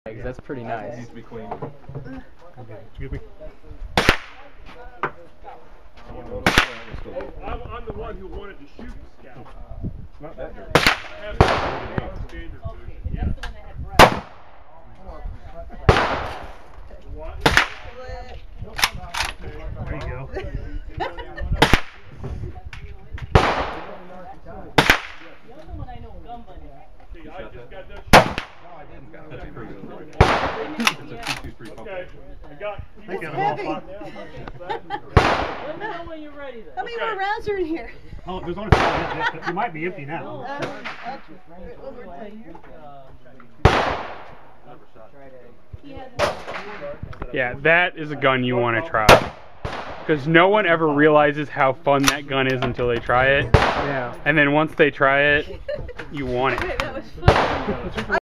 That's pretty nice. It needs to be clean. Okay, excuse me. I'm the one who wanted to shoot the scout. It's not that dirty. That's the standard version. Yeah. That's the one that had breath. What? There you go. The other one I know, gun buddy. See, I just got that shot. No, I didn't. That's pretty good. It's a 223 pump. Okay, I got. Thank you. Heavy. Let me know when you're ready then. How many more rounds are in here? Oh, there's only 4. It might be empty now. One more time here. Yeah, that is a gun you want to try. Because no one ever realizes how fun that gun is until they try it. Yeah. And then once they try it, you want it. Okay, that was fun.